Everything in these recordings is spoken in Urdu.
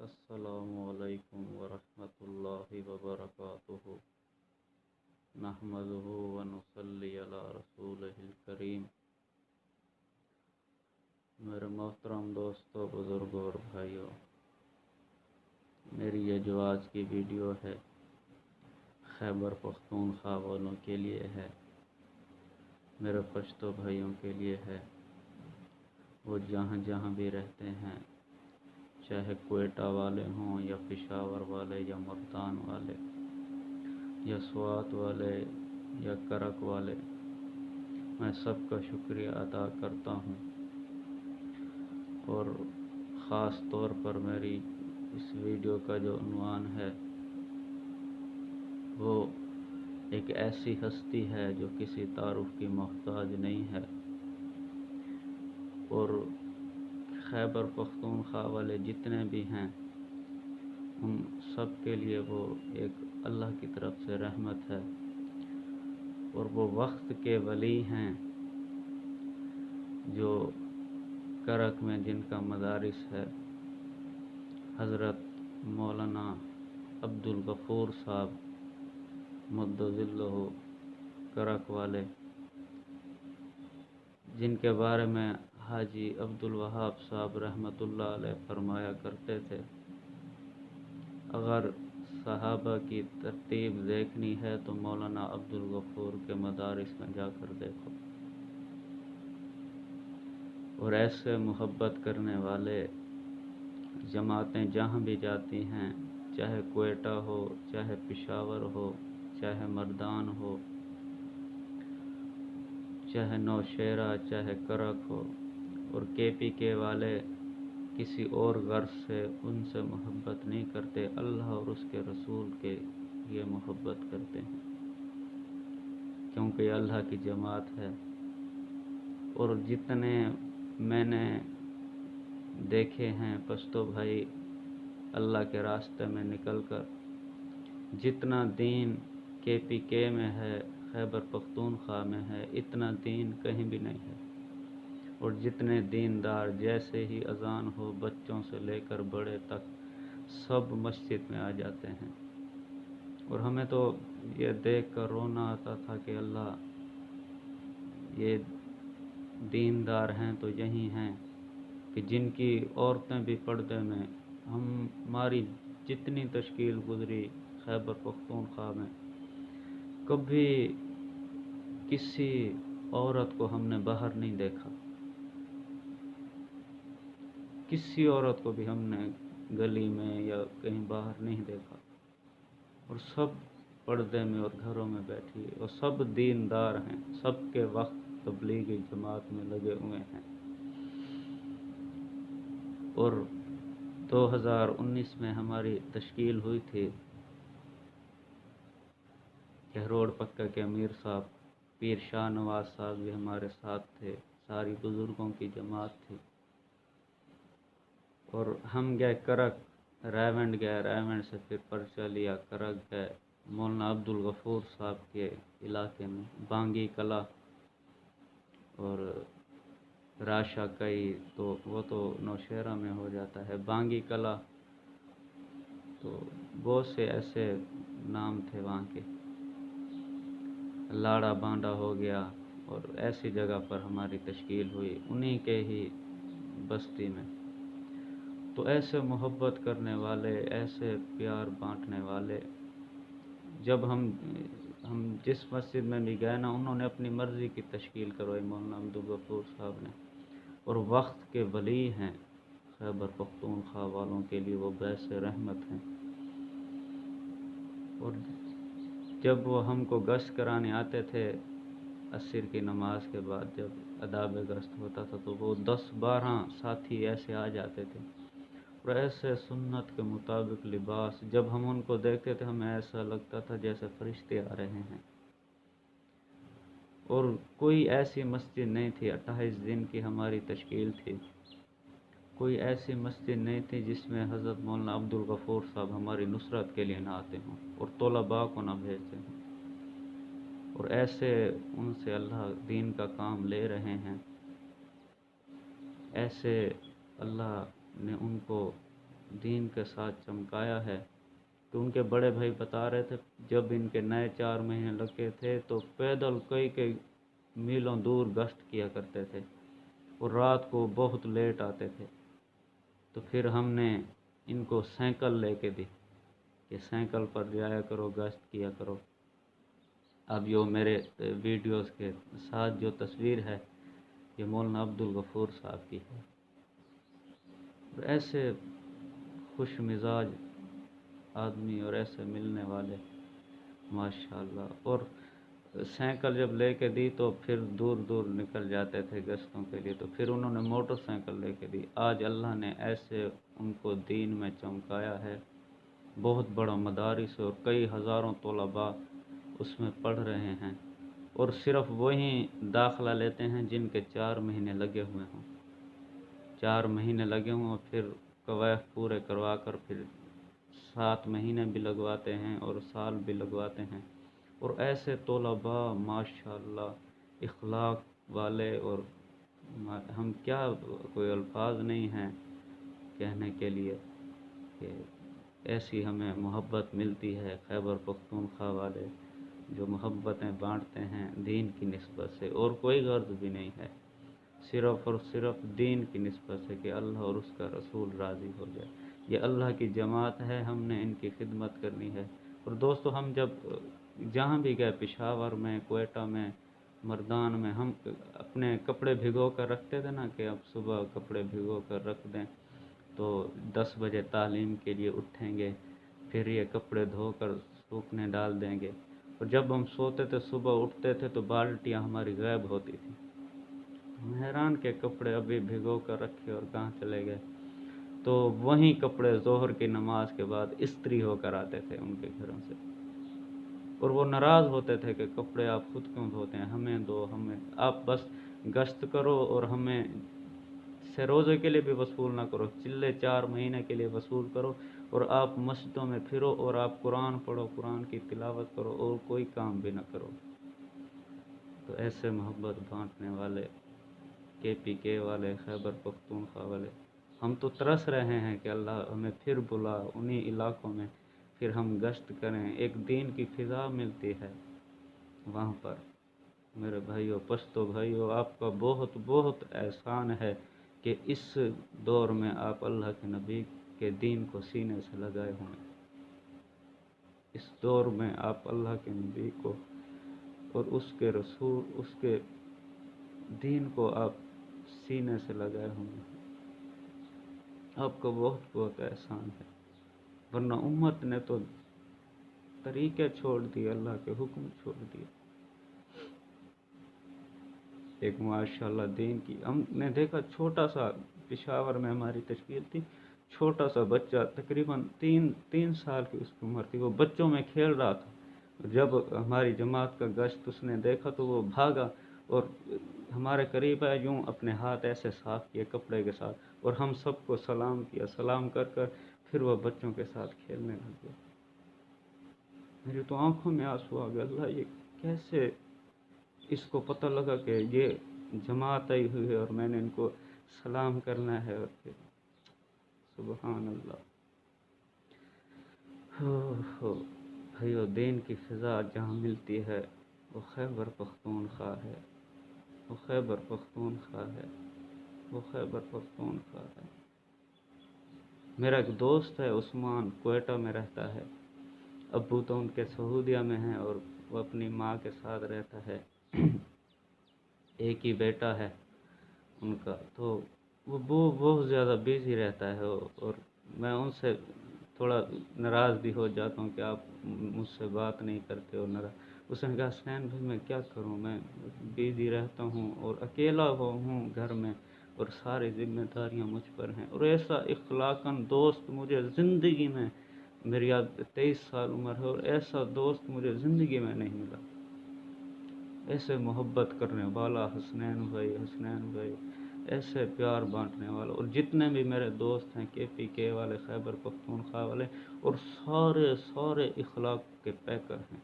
السلام علیکم ورحمۃ اللہ وبرکاتہ نحمدہ ونصلی علی رسولہ الکریم۔ میرے محترم دوستوں، بزرگوں اور بھائیوں، میری یہ جو آج کی ویڈیو ہے خیبر پختونخوا والوں کے لیے ہے، میرے پشتو بھائیوں کے لیے ہے۔ وہ جہاں جہاں بھی رہتے ہیں، چاہے کوئٹہ والے ہوں یا پشاور والے یا ملتان والے یا سوات والے یا کرک والے، میں سب کا شکریہ ادا کرتا ہوں۔ اور خاص طور پر میری اس ویڈیو کا جو عنوان ہے وہ ایک ایسی ہستی ہے جو کسی تعارف کی محتاج نہیں ہے، اور خیبر پختونخوا والے جتنے بھی ہیں ان سب کے لیے وہ ایک اللہ کی طرف سے رحمت ہے، اور وہ وقت کے ولی ہیں جو کرک میں جن کا مدارس ہے، حضرت مولانا عبدالغفور صاحب مد ظلہ کرک والے، جن کے بارے میں حاجی عبدالوہاب صاحب رحمۃ اللہ علیہ فرمایا کرتے تھے، اگر صحابہ کی ترتیب دیکھنی ہے تو مولانا عبدالغفور کے مدارس میں جا کر دیکھو۔ اور ایسے محبت کرنے والے جماعتیں جہاں بھی جاتی ہیں، چاہے کوئٹہ ہو، چاہے پشاور ہو، چاہے مردان ہو، چاہے نوشہرہ، چاہے کرک ہو، اور کے والے کسی اور غرض سے ان سے محبت نہیں کرتے، اللہ اور اس کے رسول کے لیے محبت کرتے ہیں، کیونکہ یہ اللہ کی جماعت ہے۔ اور جتنے میں نے دیکھے ہیں پشتو بھائی اللہ کے راستے میں نکل کر، جتنا دین کے میں ہے، خیبر پختونخوا میں ہے، اتنا دین کہیں بھی نہیں ہے۔ اور جتنے دیندار جیسے ہی اذان ہو، بچوں سے لے کر بڑے تک سب مسجد میں آ جاتے ہیں۔ اور ہمیں تو یہ دیکھ کر رونا آتا تھا کہ اللہ، یہ دیندار ہیں تو یہی ہیں کہ جن کی عورتیں بھی پردے میں، ہماری جتنی تشکیل گزری خیبر پختونخوا میں، کبھی کسی عورت کو ہم نے باہر نہیں دیکھا، کسی عورت کو بھی ہم نے گلی میں یا کہیں باہر نہیں دیکھا، اور سب پردے میں اور گھروں میں بیٹھی، اور سب دیندار ہیں، سب کے وقت تبلیغی جماعت میں لگے ہوئے ہیں۔ اور 2019 میں ہماری تشکیل ہوئی تھی، روڈ پکا کے امیر صاحب پیر شاہ نواز صاحب بھی ہمارے ساتھ تھے، ساری بزرگوں کی جماعت تھی، اور ہم گئے کرک، ریونڈ گئے، ریونڈ سے پھر پرچہ لیا، کرک گئے مولانا عبدالغفور صاحب کے علاقے میں، بانگی کلا اور راشا کئی، تو وہ تو نوشہرہ میں ہو جاتا ہے، بانگی کلا، تو بہت سے ایسے نام تھے وہاں کے، لاڑا بانڈا ہو گیا، اور ایسی جگہ پر ہماری تشکیل ہوئی انہی کے ہی بستی میں۔ تو ایسے محبت کرنے والے، ایسے پیار بانٹنے والے، جب ہم جس مسجد میں بھی گئے نا، انہوں نے اپنی مرضی کی تشکیل کروائی مولانا عبدالغفور صاحب نے، اور وقت کے ولی ہیں، خیبر پختونخوا والوں کے لیے وہ باعث رحمت ہیں۔ اور جب وہ ہم کو گشت کرانے آتے تھے عصر کی نماز کے بعد، جب آداب گشت ہوتا تھا، تو وہ 10-12 ساتھی ایسے آ جاتے تھے، اور ایسے سنت کے مطابق لباس، جب ہم ان کو دیکھتے تھے ہمیں ایسا لگتا تھا جیسے فرشتے آ رہے ہیں۔ اور کوئی ایسی مسجد نہیں تھی، 28 دن کی ہماری تشکیل تھی، کوئی ایسی مسجد نہیں تھی جس میں حضرت مولانا عبدالغفور صاحب ہماری نصرت کے لیے نہ آتے ہوں اور طلباء کو نہ بھیجتے ہوں، اور ایسے ان سے اللہ دین کا کام لے رہے ہیں، ایسے اللہ نے ان کو دین کے ساتھ چمکایا ہے کہ ان کے بڑے بھائی بتا رہے تھے جب ان کے نئے 4 مہینے لگے تھے تو پیدل کئی میلوں دور گشت کیا کرتے تھے اور رات کو بہت لیٹ آتے تھے۔ تو پھر ہم نے ان کو سائیکل لے کے دی کہ سائیکل پر جایا کرو، گشت کیا کرو۔ اب جو میرے ویڈیوز کے ساتھ جو تصویر ہے یہ مولانا عبدالغفور صاحب کی ہے۔ ایسے خوش مزاج آدمی اور ایسے ملنے والے ماشاءاللہ۔ اور سائیکل جب لے کے دی تو پھر دور دور نکل جاتے تھے گشتوں کے لیے، تو پھر انہوں نے موٹر سائیکل لے کے دی۔ آج اللہ نے ایسے ان کو دین میں چمکایا ہے، بہت بڑا مدارس اور کئی ہزاروں طلباء اس میں پڑھ رہے ہیں، اور صرف وہی داخلہ لیتے ہیں جن کے 4 مہینے لگے ہوئے ہوں۔ 4 مہینے لگے ہوں اور پھر قواعد پورے کروا کر پھر 7 مہینے بھی لگواتے ہیں اور سال بھی لگواتے ہیں۔ اور ایسے طلباء ماشاءاللہ اخلاق والے، اور ہم کیا، کوئی الفاظ نہیں ہیں کہنے کے لیے کہ ایسی ہمیں محبت ملتی ہے۔ خیبر پختونخوا والے جو محبتیں بانٹتے ہیں دین کی نسبت سے، اور کوئی غرض بھی نہیں ہے، صرف اور صرف دین کی نسبت سے کہ اللہ اور اس کا رسول راضی ہو جائے۔ یہ اللہ کی جماعت ہے، ہم نے ان کی خدمت کرنی ہے۔ اور دوستو، ہم جب جہاں بھی گئے، پشاور میں، کوئٹہ میں، مردان میں، ہم اپنے کپڑے بھگو کر رکھتے تھے نا کہ اب صبح کپڑے بھگو کر رکھ دیں تو 10 بجے تعلیم کے لیے اٹھیں گے، پھر یہ کپڑے دھو کر سوکھنے ڈال دیں گے۔ اور جب ہم سوتے تھے صبح اٹھتے تھے تو بالٹیاں ہماری غائب ہوتی تھیں۔ ہم حیران کے کپڑے ابھی بھگو کر رکھے اور کہاں چلے گئے۔ تو وہیں کپڑے ظہر کی نماز کے بعد استری ہو کر آتے تھے ان کے گھروں سے، اور وہ ناراض ہوتے تھے کہ کپڑے آپ خود کیوں دھوتے ہیں، ہمیں دو، ہمیں، آپ بس گشت کرو اور ہمیں سے روزے کے لیے بھی وصول نہ کرو، چلے 4 مہینے کے لیے وصول کرو، اور آپ مسجدوں میں پھرو اور آپ قرآن پڑھو، قرآن کی تلاوت کرو، اور کوئی کام بھی نہ کرو۔ تو ایسے محبت بانٹنے والے KPK والے، خیبر پختونخوا والے، ہم تو ترس رہے ہیں کہ اللہ ہمیں پھر بلا انہی علاقوں میں، پھر ہم گشت کریں، ایک دین کی فضا ملتی ہے وہاں پر۔ میرے بھائیو، پشتو بھائیو، آپ کا بہت بہت احسان ہے کہ اس دور میں آپ اللہ کے نبی کے دین کو سینے سے لگائے ہوئے ہیں۔ اس دور میں آپ اللہ کے نبی کو اور اس کے رسول، اس کے دین کو آپ سینے سے لگائے ہوئے ہیں۔ آپ کا بہت بہت احسان ہے، ورنہ امت نے تو طریقے چھوڑ دیے، اللہ کے حکم چھوڑ دیے۔ ایک ماشاءاللہ دین کی، ہم نے دیکھا چھوٹا سا، پشاور میں ہماری تشکیل تھی، چھوٹا سا بچہ تقریباً 3 سال کی اس کی عمر تھی، وہ بچوں میں کھیل رہا تھا۔ جب ہماری جماعت کا گشت اس نے دیکھا تو وہ بھاگا اور ہمارے قریب ہے، یوں اپنے ہاتھ ایسے صاف کیے کپڑے کے ساتھ، اور ہم سب کو سلام کیا، سلام کر کر پھر وہ بچوں کے ساتھ کھیلنے لگ گیا۔ میری تو آنکھوں میں آنسو آ گیا، اللہ یہ کیسے اس کو پتہ لگا کہ یہ جماعت آئی ہوئی ہے اور میں نے ان کو سلام کرنا ہے، اور پھر سبحان اللہ۔ ہو بھائیو، دین کی فضا جہاں ملتی ہے وہ خیبر پختونخوا ہے، وہ خیبر پختونخوا ہے، وہ خیبر پختونخوا ہے۔ میرا ایک دوست ہے عثمان، کوئٹہ میں رہتا ہے، ابو تو ان کے سعودیہ میں ہیں اور وہ اپنی ماں کے ساتھ رہتا ہے، ایک ہی بیٹا ہے ان کا، تو وہ بہت زیادہ بیزی رہتا ہے، اور میں ان سے تھوڑا ناراض بھی ہو جاتا ہوں کہ آپ مجھ سے بات نہیں کرتے ہو، ناراض۔ اس نے کہا حسین بھائی میں کیا کروں، میں بیزی رہتا ہوں اور اکیلا ہوں گھر میں، اور ساری ذمہ داریاں مجھ پر ہیں، اور ایسا اخلاقاً دوست مجھے زندگی میں، میری اب 23 سال عمر ہے، اور ایسا دوست مجھے زندگی میں نہیں ملا، ایسے محبت کرنے والا حسنین بھائی، ایسے پیار بانٹنے والا۔ اور جتنے بھی میرے دوست ہیں KPK والے، خیبر پختونخوا والے، اور سارے اخلاق کے پیکر ہیں،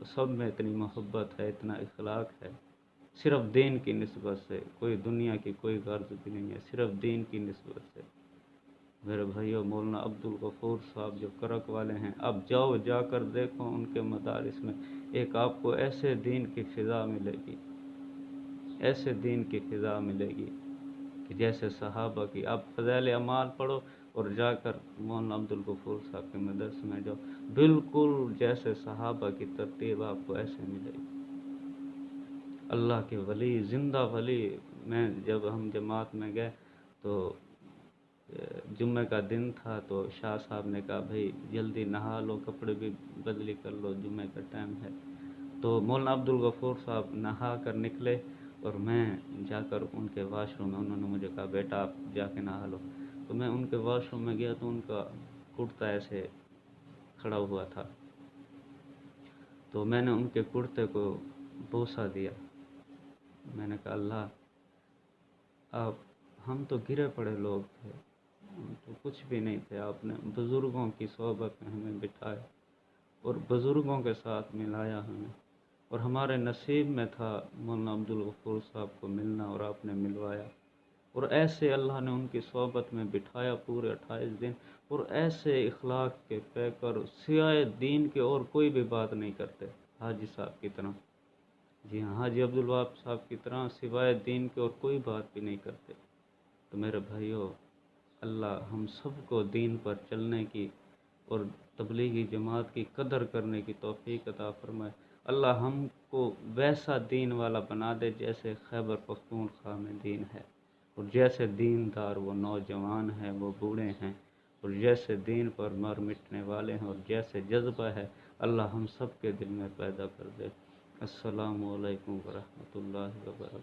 سب میں اتنی محبت ہے، اتنا اخلاق ہے، صرف دین کی نسبت سے، کوئی دنیا کی کوئی غرض بھی نہیں ہے، صرف دین کی نسبت سے۔ میرے بھائیوں، مولانا عبدالغفور صاحب جو کرک والے ہیں، اب جاؤ، جا کر دیکھو ان کے مدارس میں، ایک آپ کو ایسے دین کی فضا ملے گی، ایسے دین کی فضا ملے گی کہ جیسے صحابہ کی۔ آپ فضائل اعمال پڑھو اور جا کر مولانا عبدالغفور صاحب کے مدرسے میں جاؤ، بالکل جیسے صحابہ کی ترتیب آپ کو ایسے ملے گی۔ اللہ کے ولی، زندہ ولی۔ جب ہم جماعت میں گئے تو جمعہ کا دن تھا، تو شاہ صاحب نے کہا بھائی جلدی نہا لو، کپڑے بھی بدلی کر لو، جمعہ کا ٹائم ہے۔ تو مولانا عبدالغفور صاحب نہا کر نکلے اور میں جا کر ان کے واش روم میں، انہوں نے مجھے کہا بیٹا آپ جا کے نہا لو، تو میں ان کے واش روم میں گیا تو ان کا کرتا ایسے کھڑا ہوا تھا، تو میں نے ان کے کرتے کو بوسہ دیا۔ میں نے کہا اللہ، ہم تو گرے پڑے لوگ تھے، ہم تو کچھ بھی نہیں تھے، آپ نے بزرگوں کی صحبت میں ہمیں بٹھایا اور بزرگوں کے ساتھ ملایا ہمیں، اور ہمارے نصیب میں تھا مولانا عبدالغفور صاحب کو ملنا، اور آپ نے ملوایا، اور ایسے اللہ نے ان کی صحبت میں بٹھایا پورے 28 دن، اور ایسے اخلاق کے پیکر، سوائے دین کے اور کوئی بھی بات نہیں کرتے، حاجی صاحب کی طرح۔ جی ہاں، حاجی عبدالوہاب صاحب کی طرح سوائے دین کے اور کوئی بات بھی نہیں کرتے۔ تو میرے بھائیوں، اللہ ہم سب کو دین پر چلنے کی اور تبلیغی جماعت کی قدر کرنے کی توفیق عطا فرمائے۔ اللہ ہم کو ویسا دین والا بنا دے جیسے خیبر پختونخوا میں دین ہے، اور جیسے دیندار وہ نوجوان ہیں، وہ بوڑھے ہیں، اور جیسے دین پر مر مٹنے والے ہیں، اور جیسے جذبہ ہے، اللہ ہم سب کے دل میں پیدا کر دے۔ السلام علیکم ورحمۃ اللہ وبرکاتہ۔